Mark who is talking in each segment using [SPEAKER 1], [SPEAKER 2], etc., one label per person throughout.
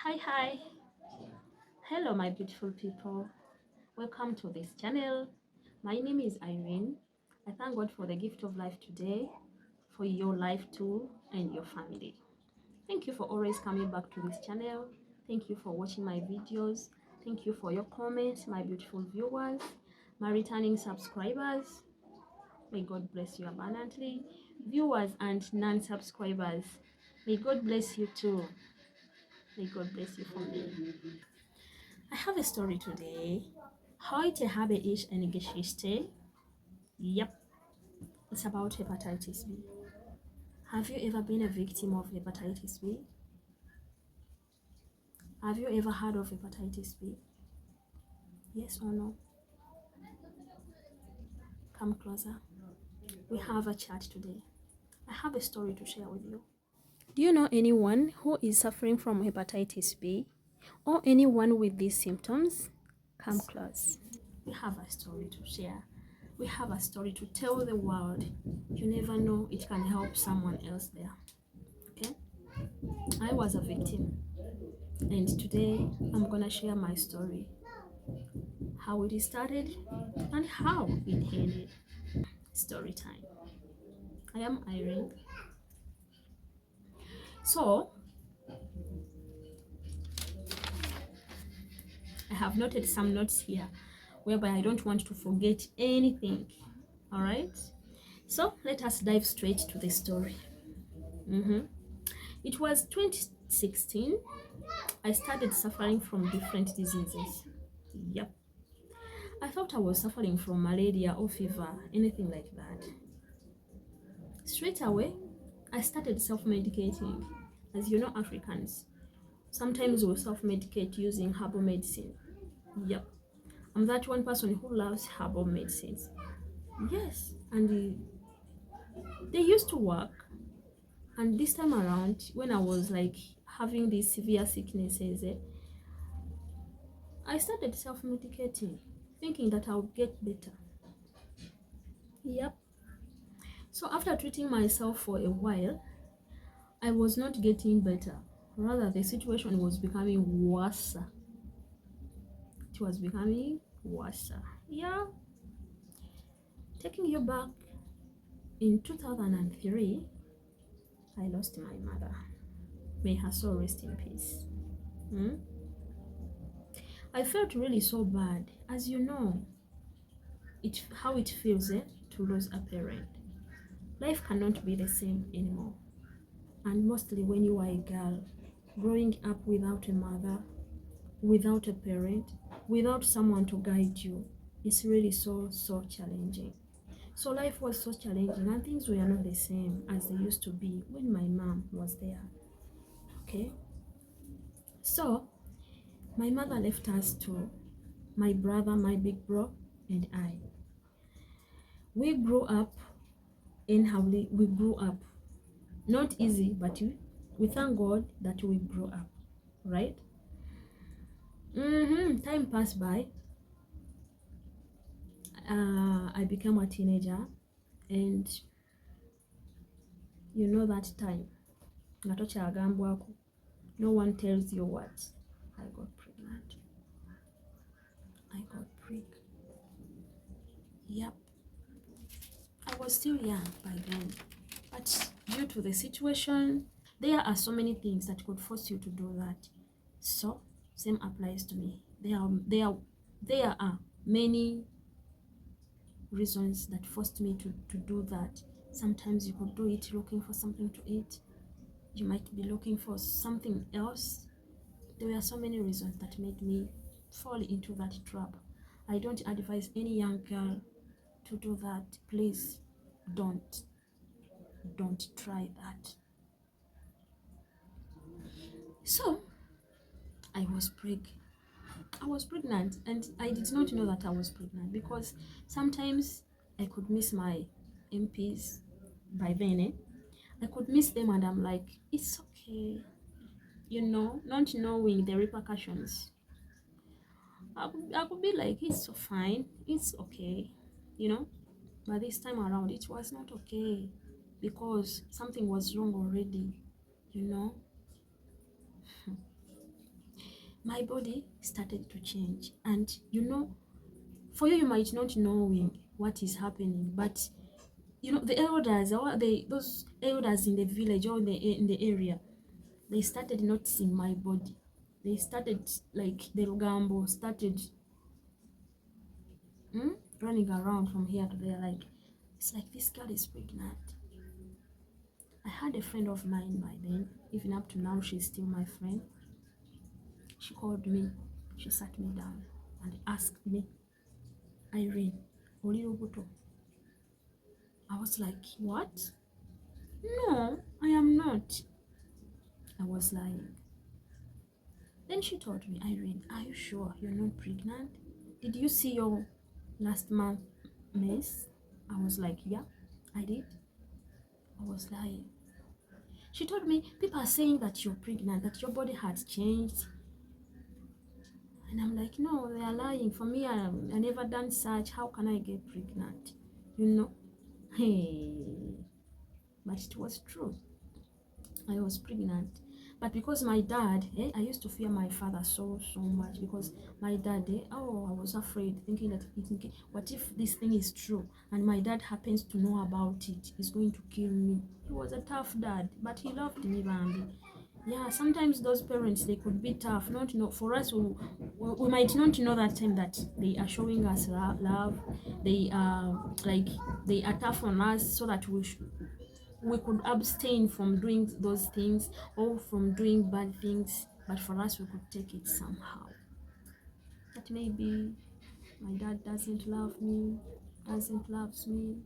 [SPEAKER 1] Hi. Hello, my beautiful people. Welcome to this channel. My name is Irene. I thank God for the gift of life today, for your life too, and your family. Thank you for always coming back to this channel. Thank you for watching my videos. Thank you for your comments, my beautiful viewers, my returning subscribers. May God bless you abundantly. Viewers and non-subscribers, may God bless you too. May God bless you for me. I have a story today. Heute habe ich eine Geschichte. Yep, it's about hepatitis B. Have you ever been a victim of hepatitis B? Have you ever heard of hepatitis B? Yes or no? Come closer. We have a chat today. I have a story to share with you. Do you know anyone who is suffering from hepatitis B or anyone with these symptoms? Come close. We have a story to share. We have a story to tell the world. You never know, it can help someone else there. Okay? I was a victim, and today I'm gonna share my story, how it started and how it ended. Story time. I am Irene. So I have noted some notes here whereby I don't want to forget anything. All right, so let us dive straight to the story. It was 2016. I started suffering from different diseases. Yep, I thought I was suffering from malaria or fever, anything like that. Straight away I started self-medicating. As you know, Africans sometimes will self-medicate using herbal medicine. Yep, I'm that one person who loves herbal medicines. Yes, and they used to work. And this time around, when I was like having these severe sicknesses, I started self-medicating, thinking that I would get better. Yep. So after treating myself for a while, I was not getting better. Rather, the situation was becoming worse. It was becoming worse. Yeah. Taking you back, in 2003, I lost my mother. May her soul rest in peace. I felt really so bad. As you know, how it feels to lose a parent. Life cannot be the same anymore. And mostly when you are a girl, growing up without a mother, without a parent, without someone to guide you, it's really so challenging. So life was so challenging and things were not the same as they used to be when my mom was there. Okay, so my mother left us to my brother, my big bro, and I. We grew up in how we grew up. Not easy, but we thank God that we grew up, right? Time passed by. I became a teenager, and you know that time. No one tells you what. I got pregnant. I got pregnant. Yep. I was still young by then, but due to the situation, there are so many things that could force you to do that. So same applies to me. There are many reasons that forced me to do that. Sometimes you could do it looking for something to eat. You might be looking for something else. There were so many reasons that made me fall into that trap. I don't advise any young girl to do that. Please don't try that. So I was pregnant, and I did not know that I was pregnant because sometimes I could miss my MPs by then. I could miss them and I'm like, it's okay, not knowing the repercussions. I could be like, it's so fine, it's okay, but this time around it was not okay because something was wrong already. my body started to change. And you know, for you might not knowing what is happening, but you know, the elders, or those elders in the village or in the area, they started noticing my body. They started, like, the Lugambo started running around from here to there, like, it's like this girl is pregnant. I had a friend of mine by then, even up to now, she's still my friend. She called me, she sat me down and asked me, Irene, Olirobuto. I was like, what? No, I am not. I was lying. Then she told me, Irene, are you sure you're not pregnant? Did you see your last month mess? I was like, yeah, I did. I was lying. She told me, people are saying that you're pregnant, that your body has changed. And I'm like, no, they are lying. For me, I never done such. How can I get pregnant? You know? Hey. But it was true. I was pregnant. But because my dad, I used to fear my father so much, because my dad, I was afraid, thinking that, what if this thing is true and my dad happens to know about it? He's going to kill me. He was a tough dad, but he loved me, Bambi. Yeah, sometimes those parents, they could be tough. Not know, for us, we might not know that time that they are showing us love. They are like, they are tough on us so that we could abstain from doing those things or from doing bad things, but for us we could take it somehow. That maybe my dad doesn't love me, doesn't loves me,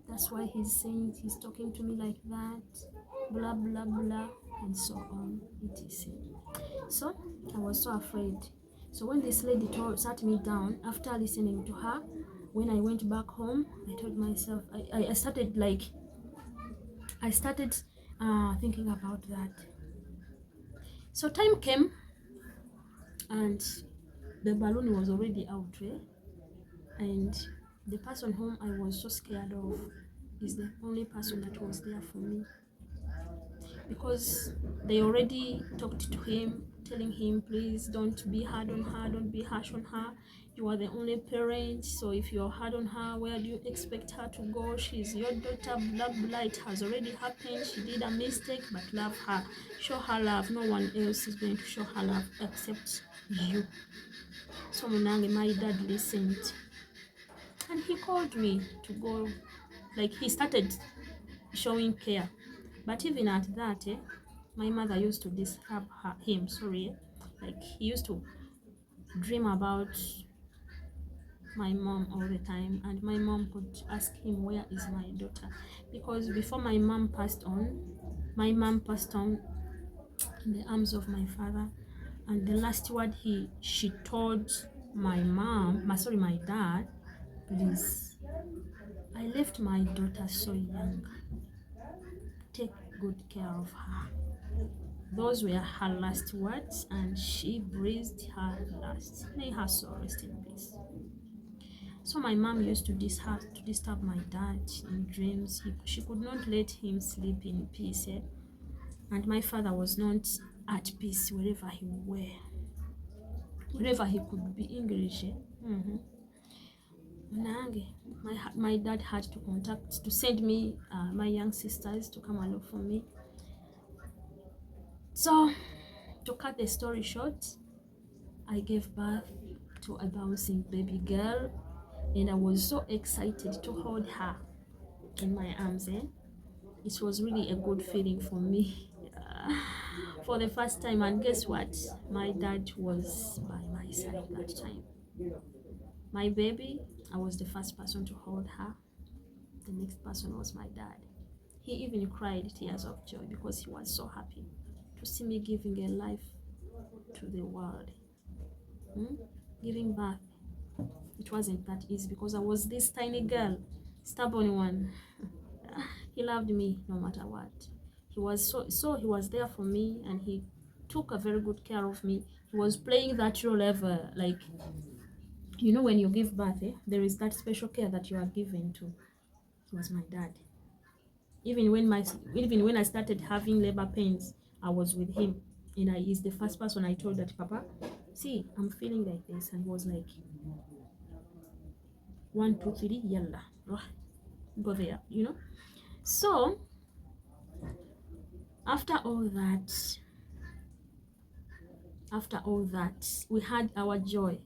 [SPEAKER 1] that's why he's saying, he's talking to me like that, blah blah blah, and so on, etc. So I was so afraid. So when this lady sat me down, after listening to her, when I went back home, I told myself, I started thinking about that. So time came, and the balloon was already out, and the person whom I was so scared of is the only person that was there for me, because they already talked to him, telling him, please don't be hard on her, don't be harsh on her. You are the only parent, so if you're hard on her, where do you expect her to go? She's your daughter, blah blah. It has already happened. She did a mistake, but love her, show her love. No one else is going to show her love except you. So Munange, my dad listened, and he called me to go. Like, he started showing care, but even at that, my mother used to disturb him. Like, he used to dream about my mom all the time, and my mom could ask him, where is my daughter? Because before my mom passed on in the arms of my father, and the last word she told my dad, please, I left my daughter so young, take good care of her. Those were her last words, and she breathed her last. May her soul rest in peace. So my mom used to disturb my dad in dreams. She could not let him sleep in peace, and my father was not at peace wherever he could be English. My dad had to send me my young sisters to come along for me. So, to cut the story short, I gave birth to a bouncing baby girl, and I was so excited to hold her in my arms. It was really a good feeling for me for the first time. And guess what? My dad was by my side that time. My baby, I was the first person to hold her. The next person was my dad. He even cried tears of joy because he was so happy to see me giving a life to the world. Giving birth, it wasn't that easy because I was this tiny girl, stubborn one. He loved me no matter what. He was he was there for me, and he took a very good care of me. He was playing that role ever, like, when you give birth, there is that special care that you are given to. He was my dad. Even when I started having labor pains, I was with him. And he's the first person I told that, Papa, see, I'm feeling like this. And he was like, 1, 2, 3, yalla, go there, you know. So after all that, we had our joy.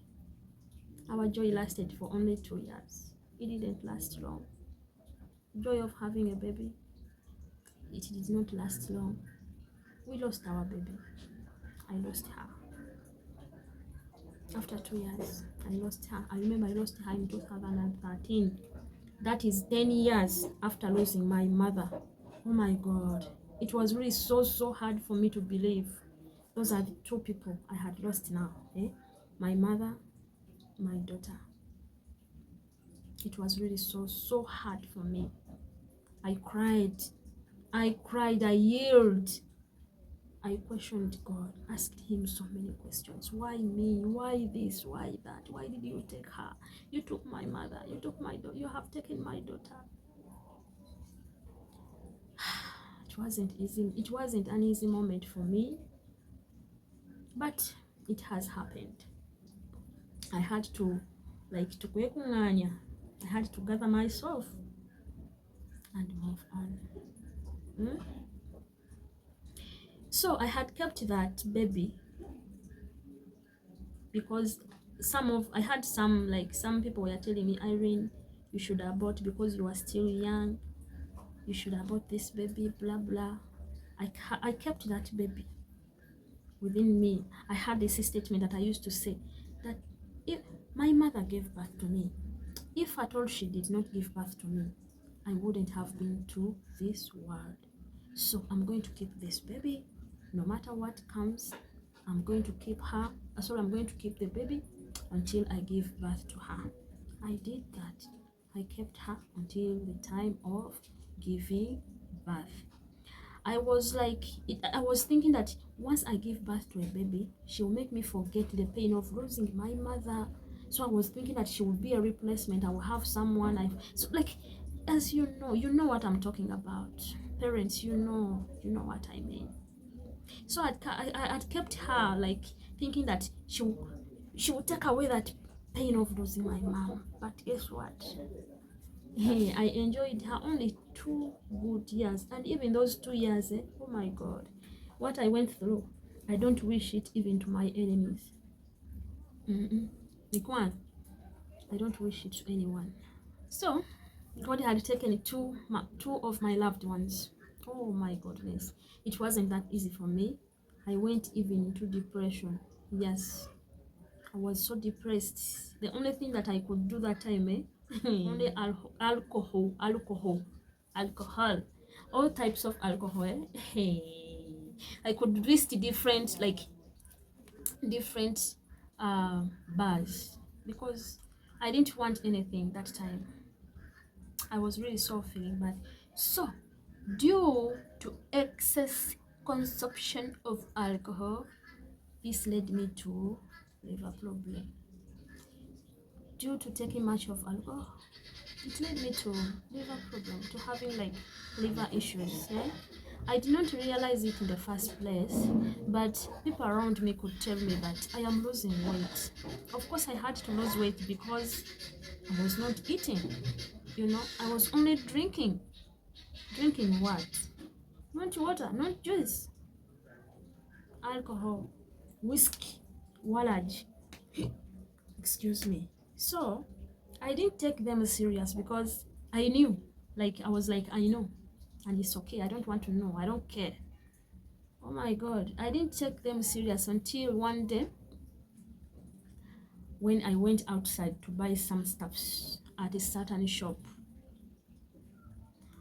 [SPEAKER 1] Our joy lasted for only 2 years. It didn't last long. Joy of having a baby, it did not last long. We lost our baby. I lost her. After 2 years, I lost her. I remember I lost her in 2013. That is 10 years after losing my mother. Oh my God. It was really so hard for me to believe. Those are the 2 people I had lost now. My mother, my daughter. It was really so hard for me. I cried, I yelled. I questioned God, asked him so many questions. Why me? Why this? Why that? Why did you take her? You took my mother, you took my daughter, you have taken my daughter. It wasn't easy. It wasn't an easy moment for me, but it has happened. I had to I had to gather myself and move on. So I had kept that baby because some people were telling me, Irene, you should abort because you are still young. You should abort this baby, blah blah. I kept that baby within me. I had this statement that I used to say that if my mother gave birth to me, if at all she did not give birth to me, I wouldn't have been to this world. So I'm going to keep this baby, no matter what comes. I'm going to keep the baby until I give birth to her. I did that. I kept her until the time of giving birth. I was thinking that once I give birth to a baby, she will make me forget the pain of losing my mother. So I was thinking that she will be a replacement. I will have someone. As you know what I'm talking about. Parents, you know what I mean. So I'd kept her thinking that she would take away that pain of losing my mom. But guess what? Hey, I enjoyed her only 2 good years, and even those 2 years, oh my God, what I went through, I don't wish it even to my enemies. I don't wish it to anyone. So God had taken two of my loved ones. Oh my goodness, it wasn't that easy for me. I went even into depression. Yes, I was so depressed. The only thing that I could do that time, only alcohol, all types of alcohol. I could visit different bars because I didn't want anything that time. I was really so feeling bad. So, due to excess consumption of alcohol, this led me to liver problem. Due to taking much of alcohol, it led me to liver problem, to having liver issues. I did not realize it in the first place, but people around me could tell me that I am losing weight. Of course, I had to lose weight because I was not eating. I was only drinking. Drinking what? Not water, not juice. Alcohol, whiskey, walaj. Excuse me. So I didn't take them serious because I knew. I was like, I know. And it's okay. I don't want to know. I don't care. Oh my God. I didn't take them serious until one day when I went outside to buy some stuffs at a certain shop.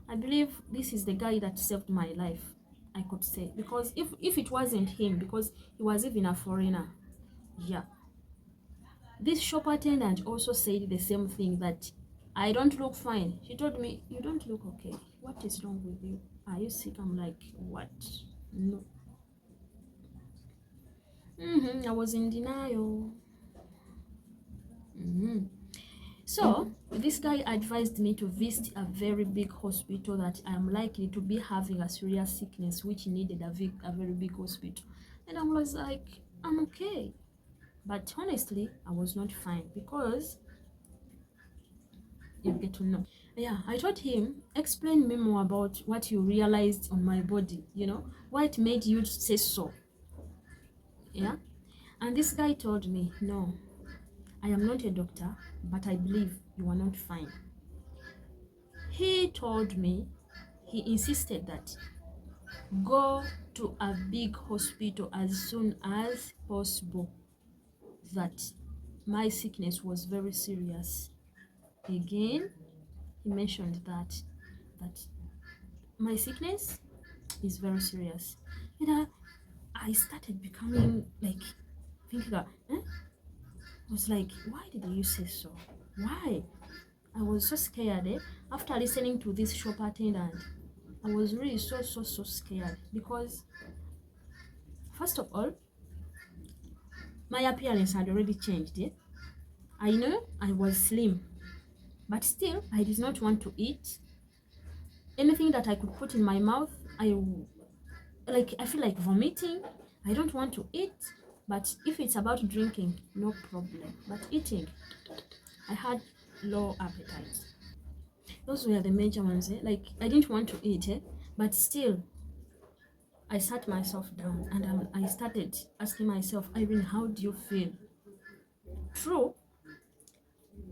[SPEAKER 1] I believe this is the guy that saved my life, I could say. Because if it wasn't him, because he was even a foreigner. Yeah. This shop attendant also said the same thing, that I don't look fine. She told me, you don't look okay. What is wrong with you? Are you sick? I'm like, what? No. I was in denial. So this guy advised me to visit a very big hospital that I am likely to be having a serious sickness which needed a very big hospital. And I was like, I'm okay. But honestly, I was not fine because you get to know. Yeah, I told him, explain me more about what you realized on my body, what made you say so. Yeah. And this guy told me, no, I am not a doctor, but I believe you are not fine. He told me, he insisted that go to a big hospital as soon as possible, that my sickness was very serious. Again, he mentioned that my sickness is very serious. And I started becoming like thinking that, I was like, why did you say so? Why? I was so scared. After listening to this shop attendant, I was really so scared because, first of all, my appearance had already changed. I know I was slim, but still, I did not want to eat anything that I could put in my mouth. I feel like vomiting. I don't want to eat. But if it's about drinking, no problem. But eating, I had low appetite. Those were the major ones. Like, I didn't want to eat, but still, I sat myself down and I started asking myself, Irene, how do you feel? True,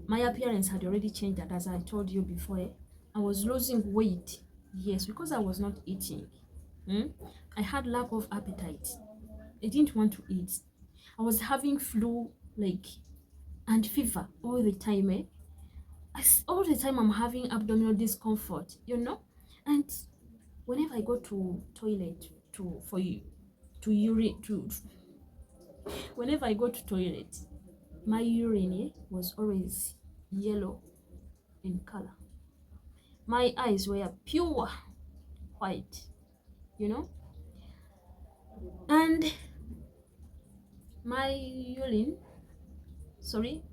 [SPEAKER 1] my appearance had already changed, and as I told you before, I was losing weight. Yes, because I was not eating. I had lack of appetite. I didn't want to eat. I was having flu, and fever all the time. All the time I'm having abdominal discomfort, and whenever I go to toilet for you to urine to whenever I go to toilet, my urine was always yellow in color. My eyes were pure white, you know and my urine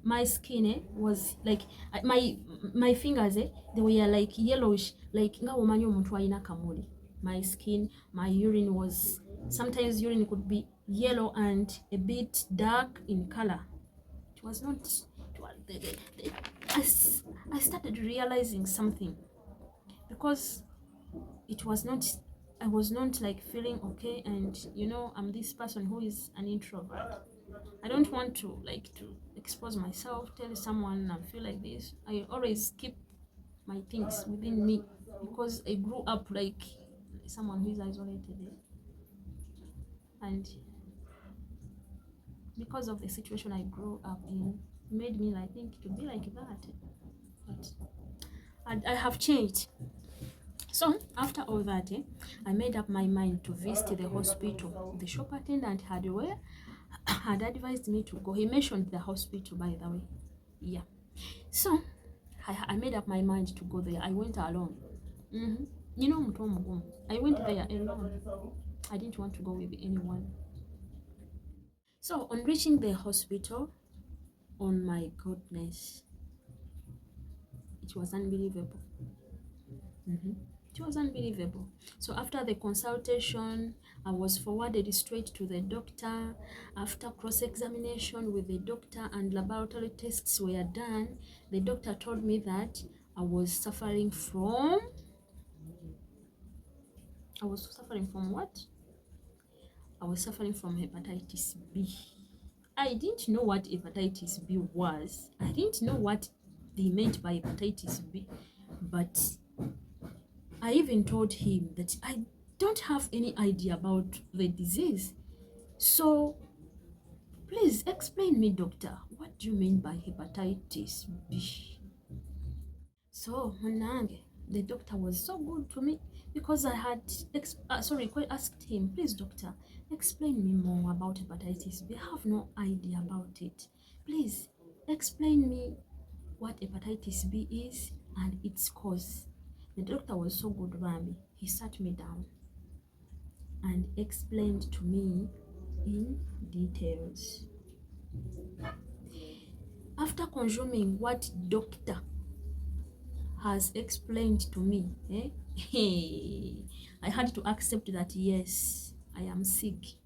[SPEAKER 1] my skin was like my fingers they were like yellowish, like nga womanyi omuntu alina kamuli. My skin, my urine was, sometimes urine could be yellow and a bit dark in color. It was not it was, I started realizing something, because it was not, I was not like feeling okay. And I'm this person who is an introvert. I don't want to expose myself, tell someone I feel like this. I always keep my things within me, because I grew up like someone who is isolated, and because of the situation I grew up in, made me like think to be like that. But I have changed. So after all that, I made up my mind to visit the hospital. The shop attendant had advised me to go. He mentioned the hospital, by the way. Yeah. So I made up my mind to go there. I went alone. I went there alone. I didn't want to go with anyone. So on reaching the hospital, oh my goodness, it was unbelievable. It was unbelievable. So after the consultation, I was forwarded straight to the doctor. After cross-examination with the doctor and laboratory tests were done, the doctor told me that I was suffering from what? I was suffering from hepatitis B. I didn't know what hepatitis B was. I didn't know what they meant by hepatitis B. But I even told him that I don't have any idea about the disease. So, please explain me, doctor. What do you mean by hepatitis B? So, Manange, the doctor was so good to me, because I had asked him, please, doctor, explain me more about hepatitis B. I have no idea about it. Please explain me what hepatitis B is and its cause. The doctor was so good, Rami. He sat me down and explained to me in details. After consuming what doctor has explained to me, I had to accept that yes, I am sick.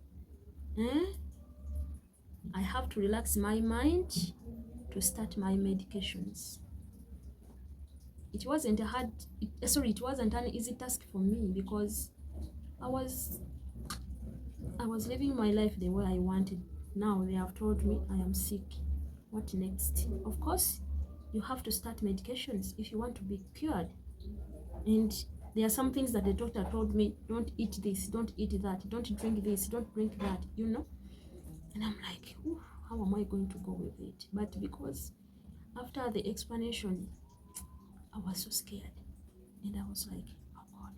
[SPEAKER 1] I have to relax my mind to start my medications. It wasn't it wasn't an easy task for me because I was living my life the way I wanted. Now they have told me I am sick. What next? Of course, you have to start medications if you want to be cured. And there are some things that the doctor told me, don't eat this, don't eat that, don't drink this, don't drink that, you know. And I'm like, how am I going to go with it? But because after the explanation, I was so scared. And I was like, oh God.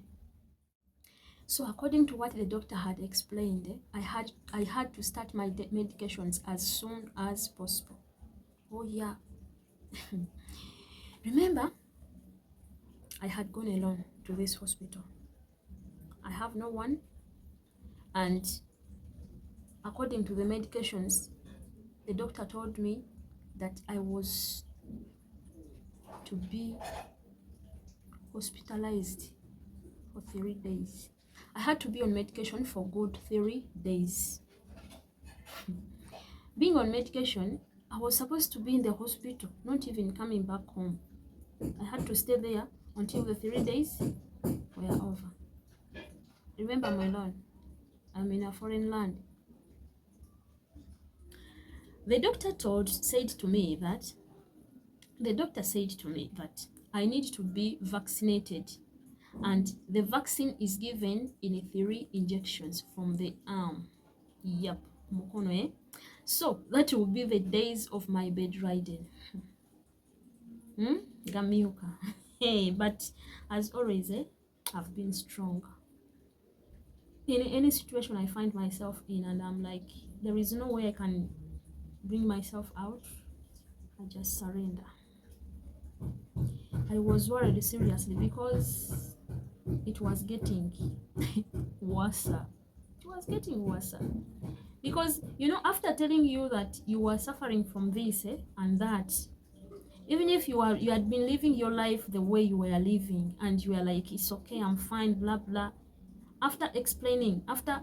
[SPEAKER 1] So according to what the doctor had explained, I had to start my medications as soon as possible. Oh yeah. Remember, I had gone alone to this hospital. I have no one, and according to the medications, the doctor told me that I was to be hospitalized for 3 days. I had to be on medication for good 3 days. Being on medication, I was supposed to be in the hospital, not even coming back home. I had to stay there until the 3 days were over. Remember, I'm alone. I'm in a foreign land. The doctor said to me that I need to be vaccinated, and the vaccine is given in 3 injections from the arm. Yep, mukono, eh? So that will be the days of my bed riding. Gamiuka. Hey, but as always, I've been strong. In any situation I find myself in, and I'm like, there is no way I can bring myself out, I just surrender. I was worried seriously because it was getting worse. It was getting worse. Because, you know, after telling you that you were suffering from this and that, even if you had been living your life the way you were living, and you were like, it's okay, I'm fine, blah blah, after explaining, after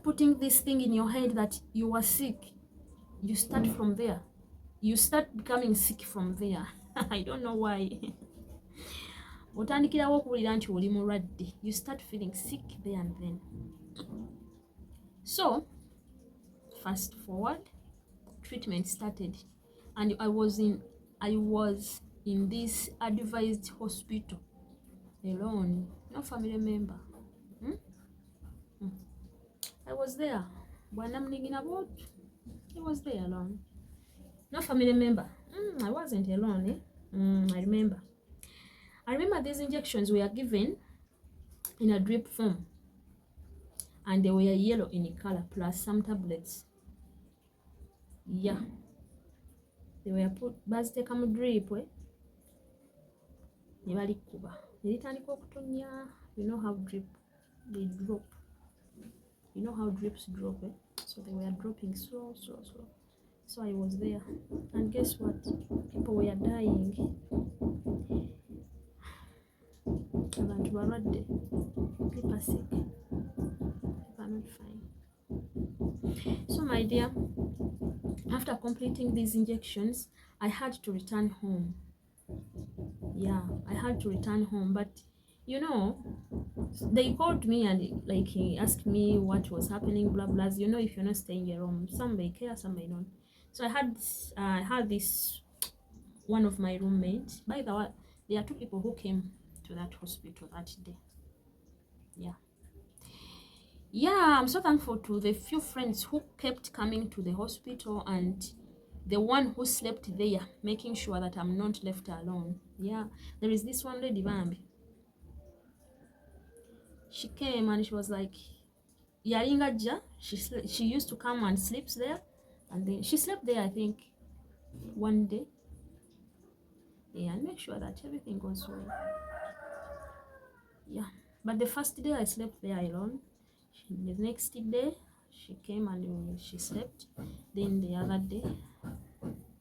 [SPEAKER 1] putting this thing in your head that you were sick, you start from there. You start becoming sick from there. I don't know why. Otandikirawo okuwulira nti oli mulwadde. You start feeling sick there and then. So, fast forward, treatment started, and I was in this advised hospital alone, no family member. I was there. I was there alone, no family member. I wasn't alone. I remember these injections were given in a drip form, and they were yellow in color, plus some tablets. Yeah, they were put baziteeka mu drip ne balikuba ne litandika okutonya. You know how they drop. You know how drips drop, so they were dropping slow. So I was there, and guess what? People were dying. Abantu balwadde, people are sick, people are not fine. So my dear, after completing these injections, I had to return home. Yeah, I had to return home, but you know, they called me and like he asked me what was happening, blah blah. You know, if you're not staying at home, some may care, some may not. So I had this one of my roommates. By the way, there are 2 people who came to that hospital that day. Yeah, I'm so thankful to the few friends who kept coming to the hospital, and the one who slept there, making sure that I'm not left alone. Yeah, there is this one lady, Bambi. She came and she was like, Yaringaja. She used to come and sleeps there, and then she slept there, I think, one day. Yeah, and make sure that everything goes well. Yeah, but the first day I slept there alone. The next day she came and she slept. Then the other day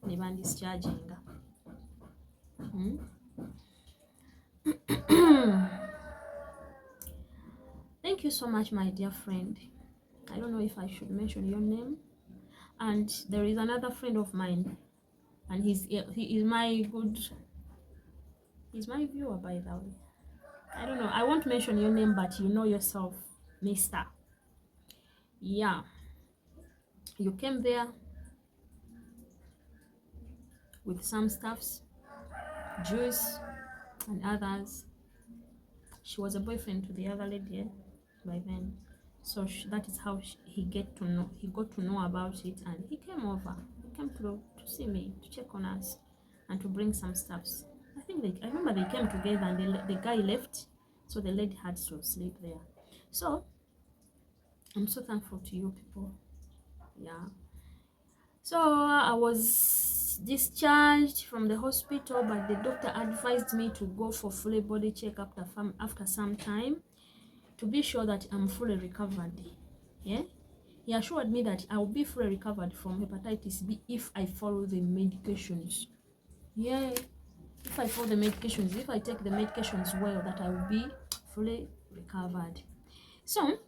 [SPEAKER 1] they were discharging. Thank you so much, my dear friend. I don't know if I should mention your name. And there is another friend of mine, and he is my good, he's my viewer, by the way. I don't know, I won't mention your name, but you know yourself, mister. Yeah, you came there with some stuffs, juice and others. She was a boyfriend to the other lady, by then. So that is how he got to know about it, and he came over. He came to see me, to check on us, and to bring some stuffs. I remember they came together, and the guy left, so the lady had to sleep there. So I'm so thankful to you people. Yeah. So I was discharged from the hospital, but the doctor advised me to go for full body check after some time, to be sure that I'm fully recovered. Yeah, he assured me that I will be fully recovered from hepatitis B if I follow the medications. Yeah, if I follow the medications, if I take the medications well, that I will be fully recovered. So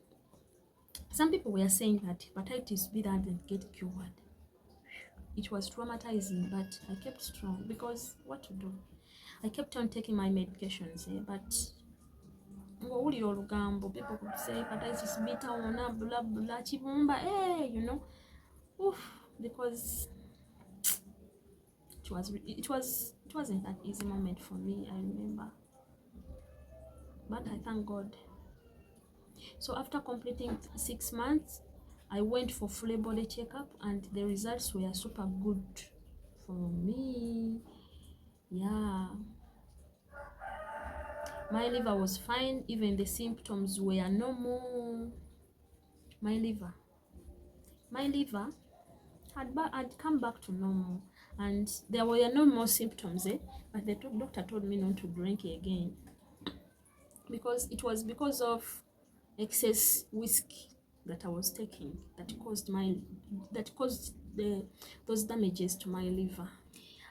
[SPEAKER 1] some people were saying that hepatitis B doesn't get cured. It was traumatizing, but I kept strong, because what to do? I kept on taking my medications, but people could say hepatitis B tawona blah blah chibumba, you know, oof, because it wasn't that easy moment for me, I remember, but I thank God. So after completing 6 months, I went for full body checkup, and the results were super good for me. Yeah, my liver was fine, even the symptoms were normal. My liver had come back to normal, and there were no more symptoms, but the doctor told me not to drink again, because it was because of excess whiskey that I was taking that caused those damages to my liver.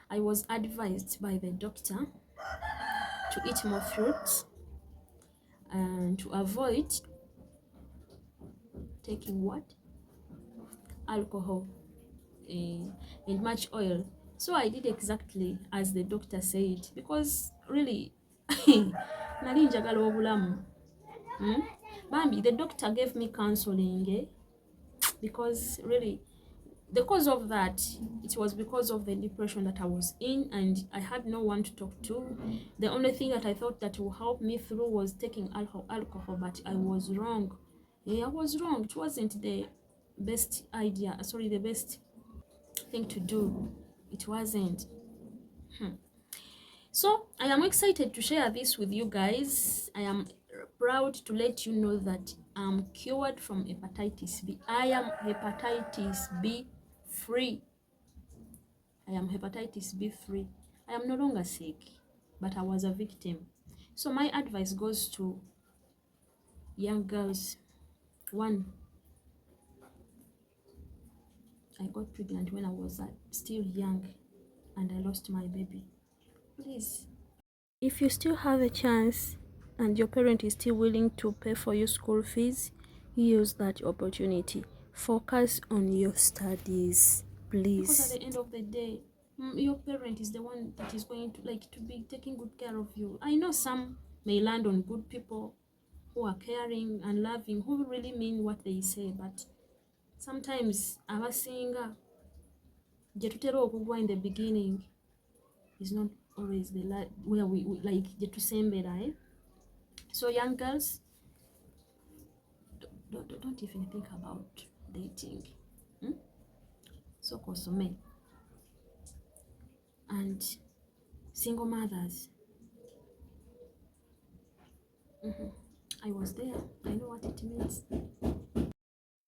[SPEAKER 1] I was advised by the doctor to eat more fruits and to avoid taking alcohol and much oil. So I did exactly as the doctor said, because really nali njagala obulamu. Bambi, the doctor gave me counseling, because really the cause of that, it was because of the depression that I was in, and I had no one to talk to. The only thing that I thought that would help me through was taking alcohol, but I was wrong. I was wrong. It wasn't the best idea, the best thing to do. It wasn't. So I am excited to share this with you guys. I am proud to let you know that I'm cured from hepatitis B. I am hepatitis B free. I am hepatitis B free. I am no longer sick, but I was a victim. So my advice goes to young girls. One, I got pregnant when I was still young, and I lost my baby. Please, if you still have a chance and your parent is still willing to pay for your school fees, use that opportunity. Focus on your studies, please. Because at the end of the day, your parent is the one that is going to be taking good care of you. I know some may land on good people who are caring and loving, who really mean what they say, but sometimes abasinga gye tutera okugwa in the beginning is not always the where we like gye tusembera. So young girls, don't even think about dating. So kosome. And single mothers, I was there. I know what it means.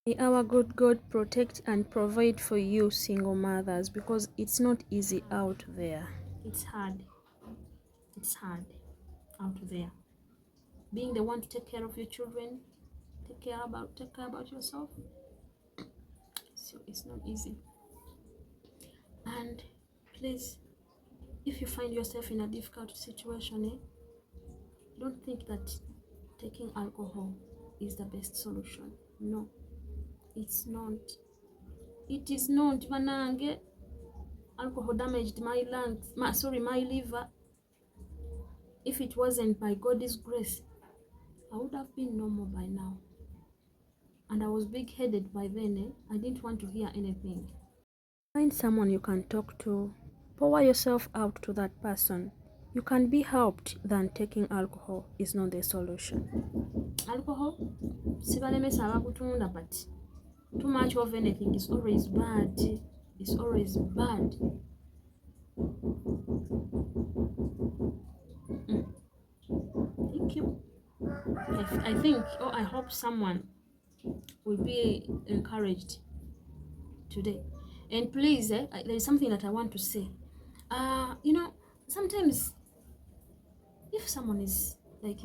[SPEAKER 1] May our good God protect and provide for you, single mothers, because it's not easy out there. It's hard. It's hard out there. Being the one to take care of your children, take care about yourself. So it's not easy. And please, if you find yourself in a difficult situation, don't think that taking alcohol is the best solution. No. It's not. It is not. Banange, alcohol damaged my lungs, my liver. If it wasn't by God's grace, I would have been normal by now. And I was big-headed by then. I didn't want to hear anything. Find someone you can talk to. Pour yourself out to that person. You can be helped than taking alcohol is not the solution. Alcohol, sibalemesa abakutunda, but too much of anything is always bad. It's always bad. Thank you. I think, I hope someone will be encouraged today. And please, there is something that I want to say. Sometimes if someone is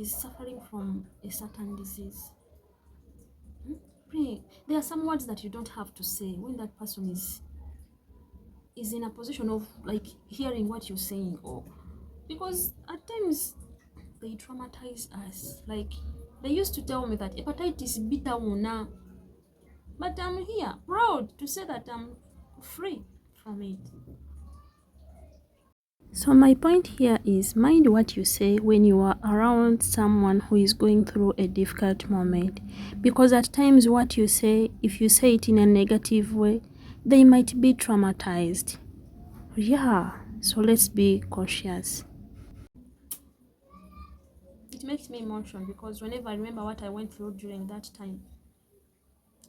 [SPEAKER 1] suffering from a certain disease, there are some words that you don't have to say when that person is in a position of hearing what you're saying, or because at times they traumatize us. Like they used to tell me that hepatitis B now, but I'm here proud to say that I'm free from it. So my point here is, mind what you say when you are around someone who is going through a difficult moment, because at times what you say, if you say it in a negative way, they might be traumatized. Yeah, so let's be cautious. It makes me emotional because whenever I remember what I went through during that time,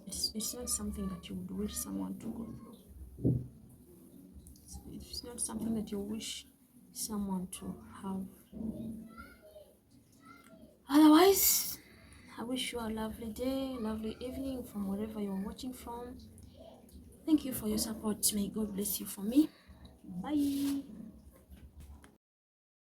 [SPEAKER 1] it's not something that you would wish someone to go through. It's not something that you wish someone to have. Otherwise, I wish you a lovely day, lovely evening from wherever you're watching from. Thank you for your support. May God bless you for me. Bye.